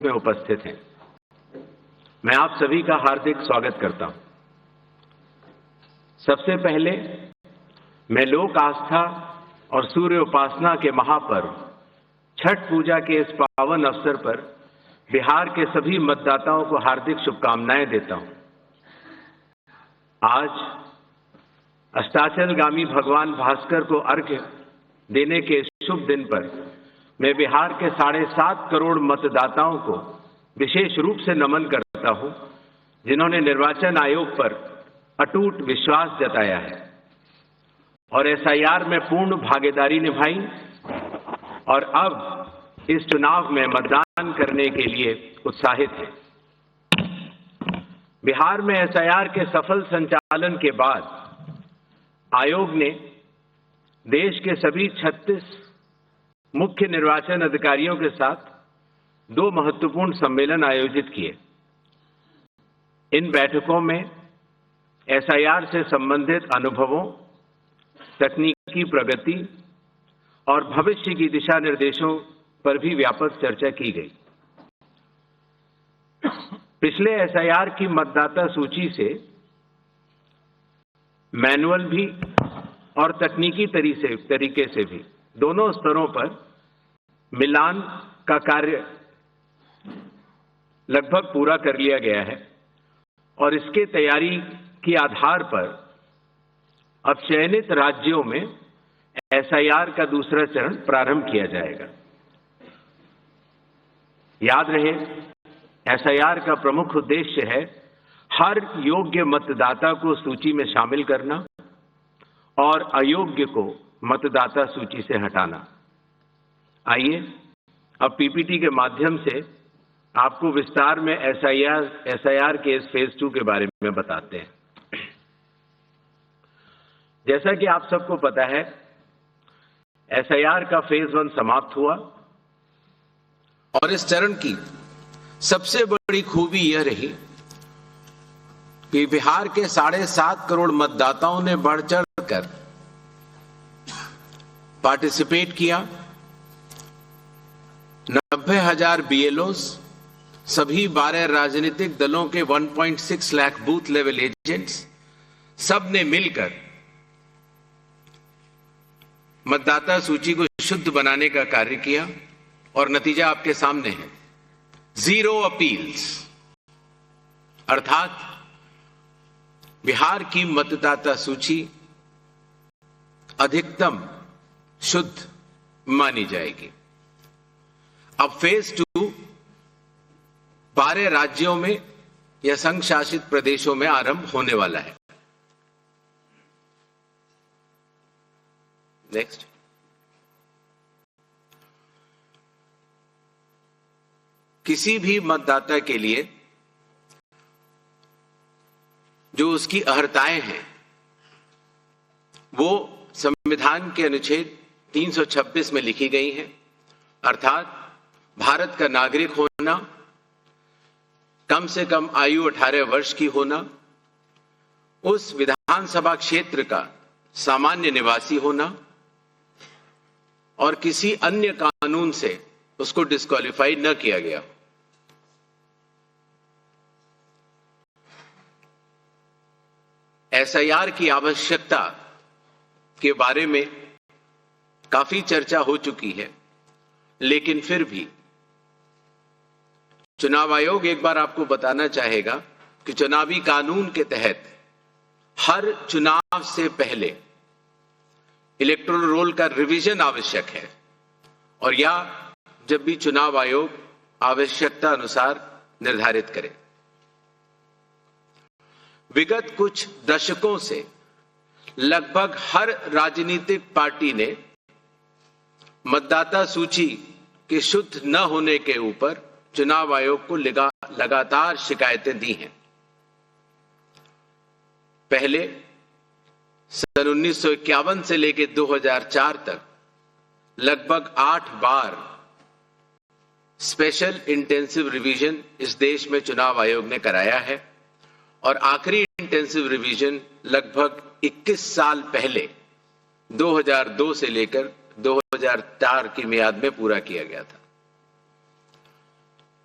में उपस्थित हैं। मैं आप सभी का हार्दिक स्वागत करता हूं। सबसे पहले मैं लोक आस्था और सूर्य उपासना के महापर्व छठ पूजा के इस पावन अवसर पर बिहार के सभी मतदाताओं को हार्दिक शुभकामनाएं देता हूं। आज अस्ताचलगामी भगवान भास्कर को अर्घ्य देने के शुभ दिन पर मैं बिहार के 7.5 करोड़ मतदाताओं को विशेष रूप से नमन करता हूं, जिन्होंने निर्वाचन आयोग पर अटूट विश्वास जताया है और एसआईआर में पूर्ण भागीदारी निभाई और अब इस चुनाव में मतदान करने के लिए उत्साहित है। बिहार में एसआईआर के सफल संचालन के बाद आयोग ने देश के सभी 36 मुख्य निर्वाचन अधिकारियों के साथ 2 महत्वपूर्ण सम्मेलन आयोजित किए। इन बैठकों में एसआईआर से संबंधित अनुभवों, तकनीकी प्रगति और भविष्य की दिशा निर्देशों पर भी व्यापक चर्चा की गई। पिछले एसआईआर की मतदाता सूची से मैनुअल भी और तकनीकी तरीके से भी दोनों स्तरों पर मिलान का कार्य लगभग पूरा कर लिया गया है और इसके तैयारी के आधार पर अब चयनित राज्यों में एसआईआर का दूसरा चरण प्रारंभ किया जाएगा। याद रहे, एसआईआर का प्रमुख उद्देश्य है हर योग्य मतदाता को सूची में शामिल करना और अयोग्य को मतदाता सूची से हटाना। आइए अब पीपीटी के माध्यम से आपको विस्तार में एसआईआर के इस फेज 2 के बारे में बताते हैं। जैसा कि आप सबको पता है, एसआईआर का फेज 1 समाप्त हुआ और इस चरण की सबसे बड़ी खूबी यह रही कि बिहार के 7.5 करोड़ मतदाताओं ने बढ़ चढ़ कर पार्टिसिपेट किया। 90,000 बीएलओस, सभी 12 राजनीतिक दलों के 1.6 लाख बूथ लेवल एजेंट्स, सब ने मिलकर मतदाता सूची को शुद्ध बनाने का कार्य किया और नतीजा आपके सामने है। 0 अपील्स, अर्थात बिहार की मतदाता सूची अधिकतम शुद्ध मानी जाएगी। अब फेज 2 12 राज्यों में या संघ शासित प्रदेशों में आरंभ होने वाला है। नेक्स्ट, किसी भी मतदाता के लिए जो उसकी अर्हताएं हैं वो संविधान के अनुच्छेद 326 में लिखी गई हैं, अर्थात भारत का नागरिक होना, कम से कम आयु 18 वर्ष की होना, उस विधानसभा क्षेत्र का सामान्य निवासी होना और किसी अन्य कानून से उसको डिस्क्वालीफाई न किया गया। एसआईआर की आवश्यकता के बारे में काफी चर्चा हो चुकी है, लेकिन फिर भी चुनाव आयोग एक बार आपको बताना चाहेगा कि चुनावी कानून के तहत हर चुनाव से पहले इलेक्टोरल रोल का रिवीजन आवश्यक है और या जब भी चुनाव आयोग आवश्यकता अनुसार निर्धारित करे। विगत कुछ दशकों से लगभग हर राजनीतिक पार्टी ने मतदाता सूची के शुद्ध न होने के ऊपर चुनाव आयोग को लगातार शिकायतें दी हैं। पहले सन 1951 से लेकर 2004 तक लगभग 8 बार स्पेशल इंटेंसिव रिवीजन इस देश में चुनाव आयोग ने कराया है और आखिरी इंटेंसिव रिवीजन लगभग 21 साल पहले 2002 से लेकर 2004 की मियाद में पूरा किया गया था।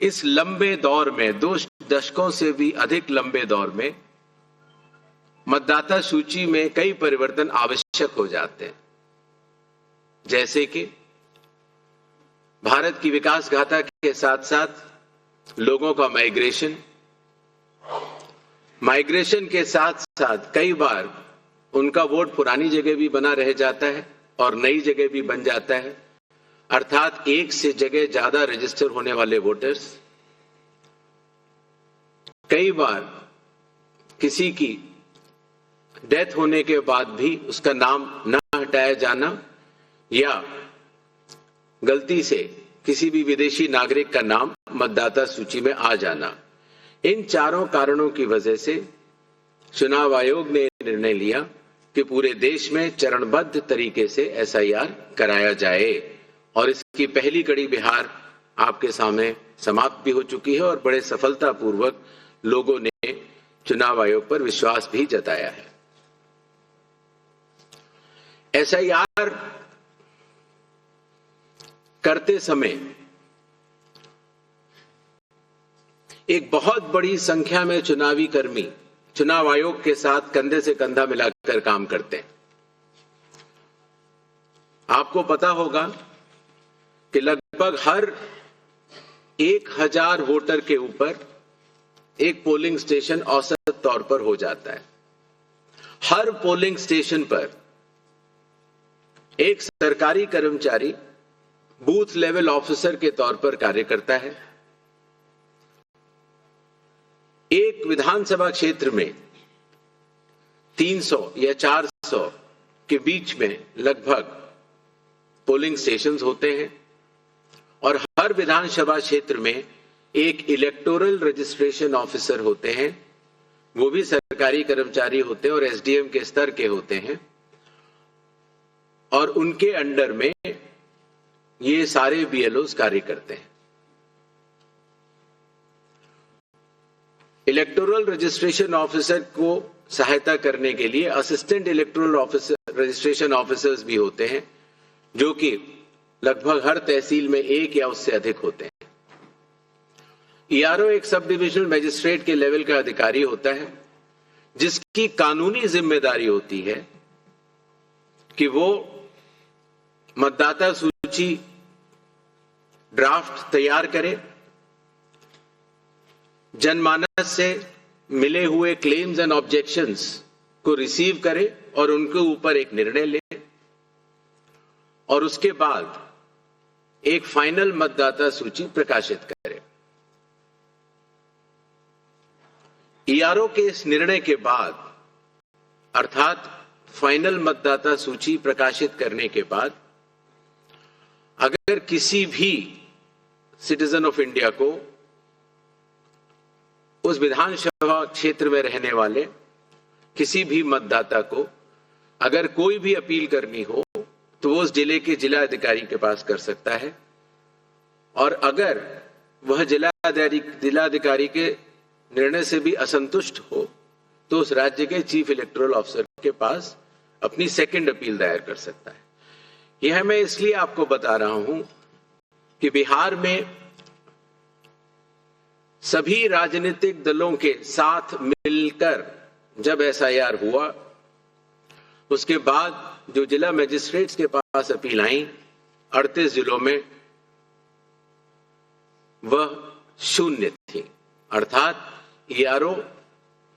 इस लंबे दौर में, 2 दशकों से भी अधिक लंबे दौर में, मतदाता सूची में कई परिवर्तन आवश्यक हो जाते हैं, जैसे कि भारत की विकास गाथा के साथ साथ लोगों का माइग्रेशन के साथ साथ कई बार उनका वोट पुरानी जगह भी बना रह जाता है और नई जगह भी बन जाता है, अर्थात एक से जगह ज्यादा रजिस्टर होने वाले वोटर्स, कई बार किसी की डेथ होने के बाद भी उसका नाम न हटाया जाना या गलती से किसी भी विदेशी नागरिक का नाम मतदाता सूची में आ जाना। इन चारों कारणों की वजह से चुनाव आयोग ने निर्णय लिया कि पूरे देश में चरणबद्ध तरीके से एसआईआर कराया जाए और इसकी पहली कड़ी बिहार आपके सामने समाप्त भी हो चुकी है और बड़े सफलतापूर्वक लोगों ने चुनाव आयोग पर विश्वास भी जताया है। एसआईआर करते समय एक बहुत बड़ी संख्या में चुनावी कर्मी चुनाव आयोग के साथ कंधे से कंधा मिलाकर काम करते हैं। आपको पता होगा कि लगभग हर 1000 वोटर के ऊपर एक पोलिंग स्टेशन औसत तौर पर हो जाता है। हर पोलिंग स्टेशन पर एक सरकारी कर्मचारी बूथ लेवल ऑफिसर के तौर पर कार्य करता है। एक विधानसभा क्षेत्र में 300 या 400 के बीच में लगभग पोलिंग स्टेशंस होते हैं और हर विधानसभा क्षेत्र में एक इलेक्टोरल रजिस्ट्रेशन ऑफिसर होते हैं, वो भी सरकारी कर्मचारी होते हैं और एसडीएम के स्तर के होते हैं और उनके अंडर में ये सारे बीएलओस कार्य करते हैं। इलेक्टोरल रजिस्ट्रेशन ऑफिसर को सहायता करने के लिए assistant electoral officer registration officers भी होते हैं, जो कि लगभग हर तहसील में एक या उससे अधिक होते हैं। ईआरओ एक सब डिविजनल मजिस्ट्रेट के लेवल का अधिकारी होता है, जिसकी कानूनी जिम्मेदारी होती है कि वो मतदाता सूची ड्राफ्ट तैयार करे, जनमानस से मिले हुए क्लेम्स एंड ऑब्जेक्शंस को रिसीव करे और उनके ऊपर एक निर्णय ले और उसके बाद एक फाइनल मतदाता सूची प्रकाशित करे। ईआरओ के इस निर्णय के बाद, अर्थात फाइनल मतदाता सूची प्रकाशित करने के बाद, अगर किसी भी सिटीजन ऑफ इंडिया को, उस विधानसभा क्षेत्र में रहने वाले किसी भी मतदाता को अगर कोई भी अपील करनी हो तो वो उस जिले के जिला अधिकारी के पास कर सकता है और अगर वह जिलाधिकारी के निर्णय से भी असंतुष्ट हो तो उस राज्य के चीफ इलेक्टोरल ऑफिसर के पास अपनी सेकंड अपील दायर कर सकता है। यह मैं इसलिए आपको बता रहा हूं कि बिहार में सभी राजनीतिक दलों के साथ मिलकर जब एसआईआर हुआ, उसके बाद जो जिला मजिस्ट्रेट्स के पास अपील आई 38 जिलों में, वह 0 थी। अर्थात ईआरओ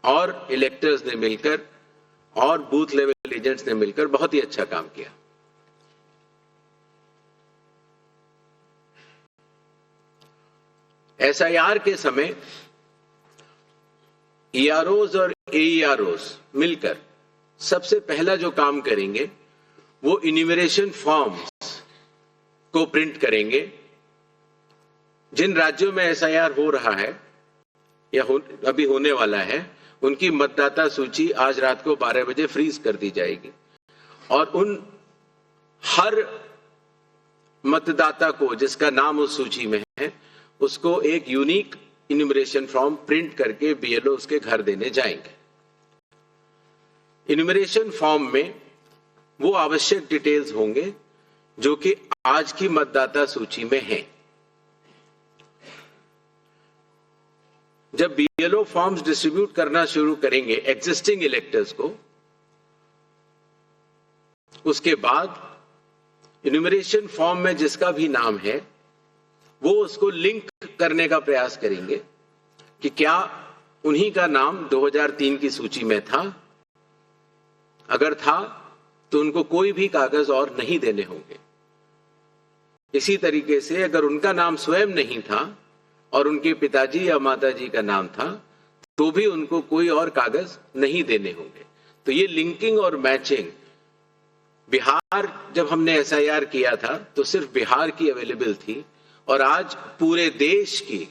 और इलेक्टर्स ने मिलकर और बूथ लेवल एजेंट्स ने मिलकर बहुत ही अच्छा काम किया। एसआईआर के समय ईआरओज और एईआरओज मिलकर सबसे पहला जो काम करेंगे वो इन्यूमरेशन फॉर्म्स को प्रिंट करेंगे। जिन राज्यों में एसआईआर हो रहा है या अभी होने वाला है, उनकी मतदाता सूची आज रात को 12 बजे फ्रीज कर दी जाएगी और उन हर मतदाता को जिसका नाम उस सूची में है, उसको एक यूनिक इन्यूमरेशन फॉर्म प्रिंट करके बीएलओ उसके घर देने जाएंगे। इन्यूमरेशन फॉर्म में वो आवश्यक डिटेल्स होंगे जो कि आज की मतदाता सूची में हैं। जब बीएलओ फॉर्म्स डिस्ट्रीब्यूट करना शुरू करेंगे एग्जिस्टिंग इलेक्टर्स को, उसके बाद इन्यूमरेशन फॉर्म में जिसका भी नाम है वो उसको लिंक करने का प्रयास करेंगे कि क्या उन्हीं का नाम 2003 की सूची में था। अगर था तो उनको कोई भी कागज और नहीं देने होंगे। इसी तरीके से अगर उनका नाम स्वयं नहीं था और उनके पिताजी या माताजी का नाम था तो भी उनको कोई और कागज नहीं देने होंगे। तो ये लिंकिंग और मैचिंग, बिहार जब हमने एसआईआर किया था तो सिर्फ बिहार की अवेलेबल थी और आज पूरे देश की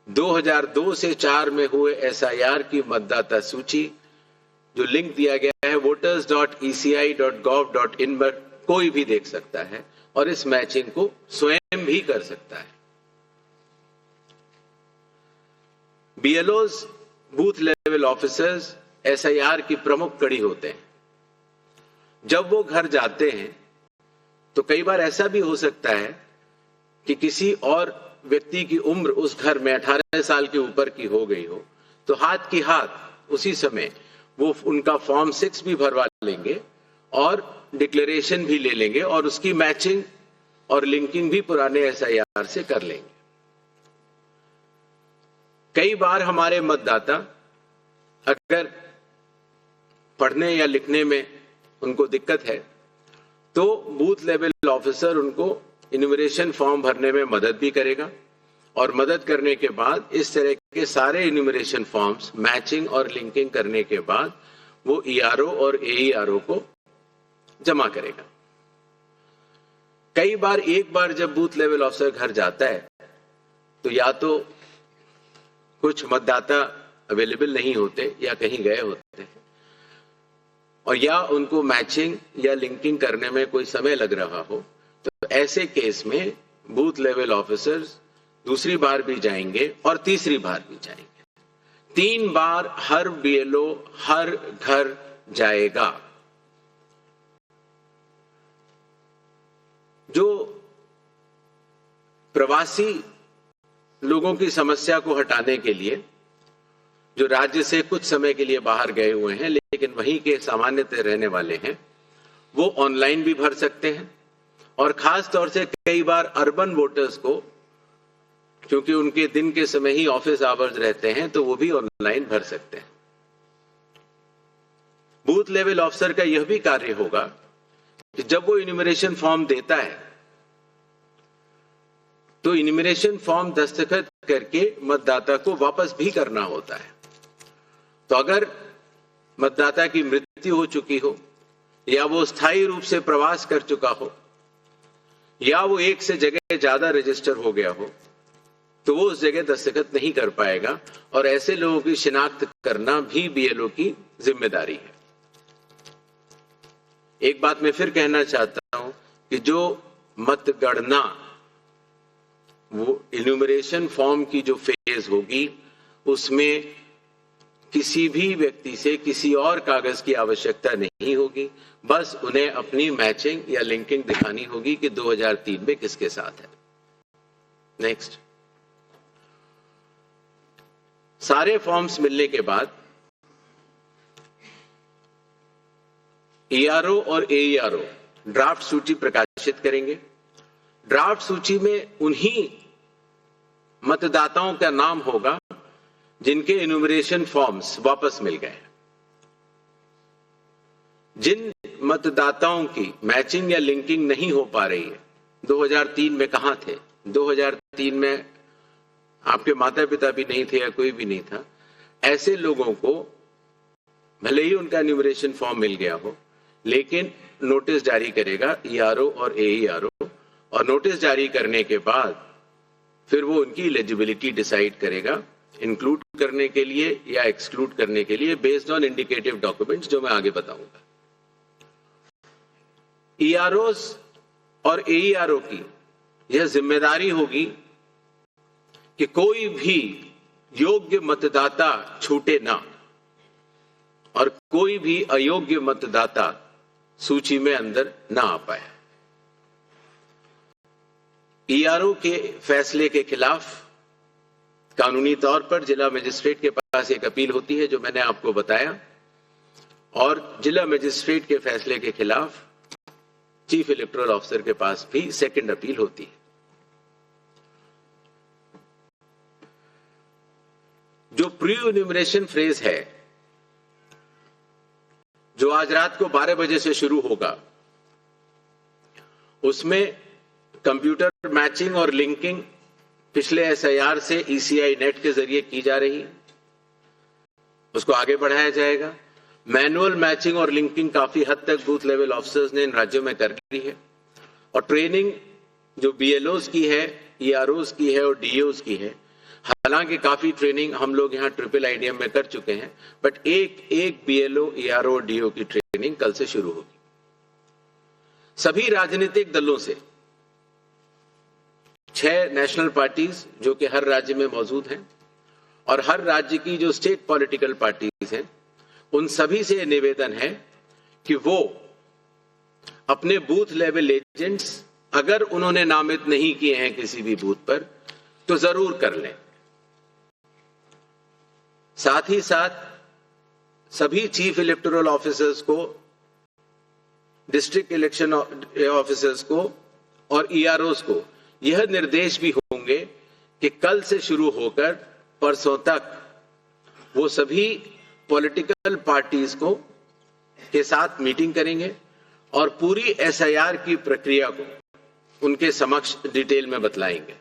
2002 से 4 में हुए एसआईआर की मतदाता सूची जो लिंक दिया गया है voters.eci.gov.in पर कोई भी देख सकता है और इस मैचिंग को स्वयं भी कर सकता है। बीएलओज, बूथ लेवल ऑफिसर्स एसआईआर की प्रमुख कड़ी होते हैं। जब वो घर जाते हैं तो कई बार ऐसा भी हो सकता है कि किसी और व्यक्ति की उम्र उस घर में 18 साल के ऊपर की हो गई हो, तो हाथ की हाथ उसी समय वो उनका फॉर्म 6 भी भरवा लेंगे और डिक्लेरेशन भी ले लेंगे और उसकी मैचिंग और लिंकिंग भी पुराने एसआईआर से कर लेंगे। कई बार हमारे मतदाता अगर पढ़ने या लिखने में उनको दिक्कत है तो बूथ लेवल ऑफिसर उनको इन्यूमरेशन फॉर्म भरने में मदद भी करेगा और मदद करने के बाद इस तरह के सारे इन्यूमरेशन फॉर्म्स मैचिंग और लिंकिंग करने के बाद वो ईआरओ और एईआरओ को जमा करेगा। कई बार एक बार जब बूथ लेवल ऑफिसर घर जाता है तो या तो कुछ मतदाता अवेलेबल नहीं होते या कहीं गए होते हैं और या उनको मैचिंग या लिंकिंग करने में कोई समय लग रहा हो, तो ऐसे केस में बूथ लेवल ऑफिसर्स दूसरी बार भी जाएंगे और तीसरी बार भी जाएंगे। 3 बार हर बीएलओ हर घर जाएगा। जो प्रवासी लोगों की समस्या को हटाने के लिए, जो राज्य से कुछ समय के लिए बाहर गए हुए हैं लेकिन वहीं के सामान्यतः रहने वाले हैं, वो ऑनलाइन भी भर सकते हैं और खास तौर से कई बार अर्बन वोटर्स को, क्योंकि उनके दिन के समय ही ऑफिस आवर्स रहते हैं, तो वो भी ऑनलाइन भर सकते हैं। बूथ लेवल ऑफिसर का यह भी कार्य होगा कि जब वो इन्यूमरेशन फॉर्म देता है तो इन्यूमरेशन फॉर्म दस्तखत करके मतदाता को वापस भी करना होता है। तो अगर मतदाता की मृत्यु हो चुकी हो या वो स्थायी रूप से प्रवास कर चुका हो या वो एक से जगह ज्यादा रजिस्टर हो गया हो तो वो उस जगह दस्तखत नहीं कर पाएगा और ऐसे लोगों की शिनाख्त करना भी बीएलओ की जिम्मेदारी है। एक बात मैं फिर कहना चाहता हूं कि जो मतगणना, वो इन्यूमरेशन फॉर्म की जो फेज होगी उसमें किसी भी व्यक्ति से किसी और कागज की आवश्यकता नहीं होगी, बस उन्हें अपनी मैचिंग या लिंकिंग दिखानी होगी कि 2003 में किसके साथ है। नेक्स्ट, सारे फॉर्म्स मिलने के बाद ईआरओ और एईआरओ ड्राफ्ट सूची प्रकाशित करेंगे। ड्राफ्ट सूची में उन्हीं मतदाताओं का नाम होगा जिनके इन्यूमरेशन फॉर्म्स वापस मिल गए। जिन मतदाताओं की मैचिंग या लिंकिंग नहीं हो पा रही है, 2003 में कहां थे, 2003 में आपके माता पिता भी नहीं थे या कोई भी नहीं था, ऐसे लोगों को भले ही उनका इन्यूमरेशन फॉर्म मिल गया हो लेकिन नोटिस जारी करेगा ईआरओ और एईआरओ और नोटिस जारी करने के बाद फिर वो उनकी एलिजिबिलिटी डिसाइड करेगा इंक्लूड करने के लिए या एक्सक्लूड करने के लिए बेस्ड ऑन इंडिकेटिव डॉक्यूमेंट्स, जो मैं आगे बताऊंगा। ईआरओस और एईआरओ की यह जिम्मेदारी होगी कि कोई भी योग्य मतदाता छूटे ना और कोई भी अयोग्य मतदाता सूची में अंदर ना आ पाए। ईआरओ के फैसले के खिलाफ कानूनी तौर पर जिला मजिस्ट्रेट के पास एक अपील होती है जो मैंने आपको बताया, और जिला मजिस्ट्रेट के फैसले के खिलाफ चीफ इलेक्टोरल ऑफिसर के पास भी सेकंड अपील होती है। जो प्री एन्यूमरेशन फेज है, जो आज रात को 12 बजे से शुरू होगा, उसमें कंप्यूटर मैचिंग और लिंकिंग पिछले एसआईआर से ईसीआई नेट के जरिए की जा रही है, उसको आगे बढ़ाया जाएगा। मैनुअल मैचिंग और लिंकिंग काफी हद तक बूथ लेवल ऑफिसर्स ने इन राज्यों में कर ली है, और ट्रेनिंग जो बीएलओज की है, ईआरओज की है और डीओज की है। हालांकि काफी ट्रेनिंग हम लोग यहां ट्रिपल आईडीएम में कर चुके हैं, बट एक बीएलओ, ईआरओ और डीओ की ट्रेनिंग कल से शुरू होगी। सभी राजनीतिक दलों से 6 नेशनल पार्टीज जो कि हर राज्य में मौजूद हैं, और हर राज्य की जो स्टेट पॉलिटिकल पार्टीज हैं, उन सभी से निवेदन है कि वो अपने बूथ लेवल एजेंट्स, अगर उन्होंने नामित नहीं किए हैं किसी भी बूथ पर, तो जरूर कर लें। साथ ही साथ सभी चीफ इलेक्टोरल ऑफिसर्स को, डिस्ट्रिक्ट इलेक्शन ऑफिसर्स को और ईआरओस को यह निर्देश भी होंगे कि कल से शुरू होकर परसों तक वो सभी पॉलिटिकल पार्टीज को के साथ मीटिंग करेंगे और पूरी एसआईआर की प्रक्रिया को उनके समक्ष डिटेल में बतलाएंगे।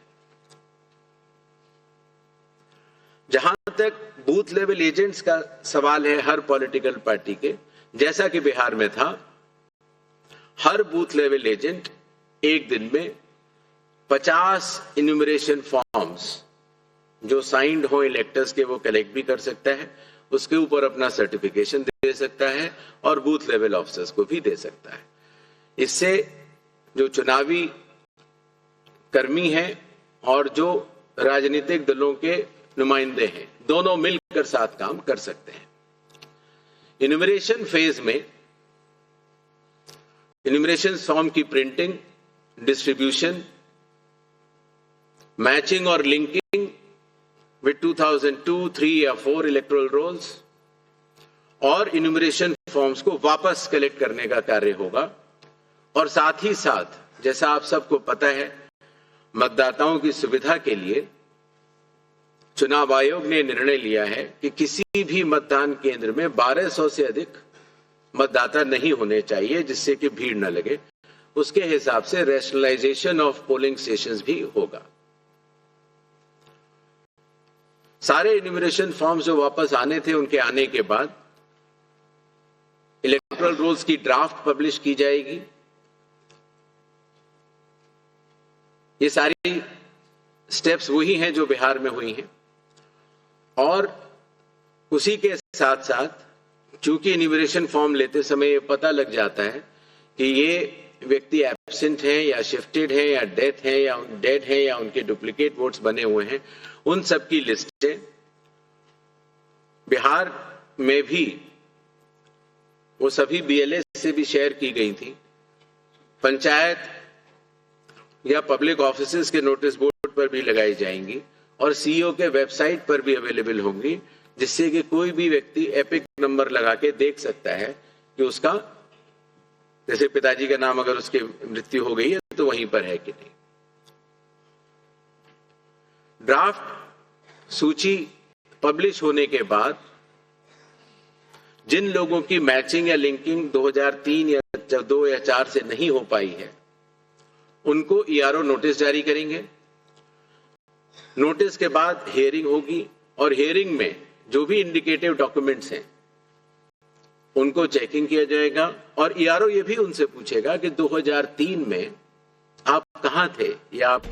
जहां तक बूथ लेवल एजेंट्स का सवाल है हर पॉलिटिकल पार्टी के, जैसा कि बिहार में था, हर बूथ लेवल एजेंट एक दिन में 50 इन्यूमरेशन फॉर्म्स जो साइंड हो इलेक्टर्स के वो कलेक्ट भी कर सकता है, उसके ऊपर अपना सर्टिफिकेशन दे सकता है और बूथ लेवल ऑफिसर्स को भी दे सकता है। इससे जो चुनावी कर्मी हैं और जो राजनीतिक दलों के नुमाइंदे हैं, दोनों मिलकर साथ काम कर सकते हैं। इन्यूमरेशन फेज में इन्यूमरेशन फॉर्म की प्रिंटिंग, डिस्ट्रीब्यूशन, मैचिंग और लिंकिंग विद 2002, 3 या 4 इलेक्टोरल रोल्स और इन्यूमरेशन फॉर्म्स को वापस कलेक्ट करने का कार्य होगा। और साथ ही साथ, जैसा आप सबको पता है, मतदाताओं की सुविधा के लिए चुनाव आयोग ने निर्णय लिया है कि किसी भी मतदान केंद्र में 1200 से अधिक मतदाता नहीं होने चाहिए, जिससे कि भीड़ न लगे। उसके हिसाब से रैशनलाइजेशन ऑफ पोलिंग स्टेशंस भी होगा। सारे इन्यूमरेशन फॉर्म्स जो वापस आने थे, उनके आने के बाद इलेक्टोरल रोल्स की ड्राफ्ट पब्लिश की जाएगी। ये सारी स्टेप्स वही हैं जो बिहार में हुई हैं, और उसी के साथ साथ चूंकि इन्यूमरेशन फॉर्म लेते समय ये पता लग जाता है कि ये व्यक्ति एब्सेंट हैं या शिफ्टेड हैं या डेड हैं या उनके डुप्लीकेट वोट्स बने हुए हैं, उन सब की लिस्टें बिहार में भी वो सभी बीएलए से भी शेयर की गई थी। पंचायत या पब्लिक ऑफिसेज के नोटिस बोर्ड पर भी लगाई जाएंगी और सीईओ के वेबसाइट पर भी अवेलेबल होंगी, जिससे कि कोई भी व्यक्ति एपिक नंबर लगा के देख सकता है कि उसका, जैसे पिताजी का नाम अगर उसकी मृत्यु हो गई है तो वहीं पर है कि नहीं। ड्राफ्ट सूची पब्लिश होने के बाद जिन लोगों की मैचिंग या लिंकिंग 2003 या 2 या 4 से नहीं हो पाई है, उनको ईआरओ नोटिस जारी करेंगे। नोटिस के बाद हियरिंग होगी और हियरिंग में जो भी इंडिकेटिव डॉक्यूमेंट्स हैं उनको चेकिंग किया जाएगा, और ईआरओ ये भी उनसे पूछेगा कि 2003 में आप कहां थे या आप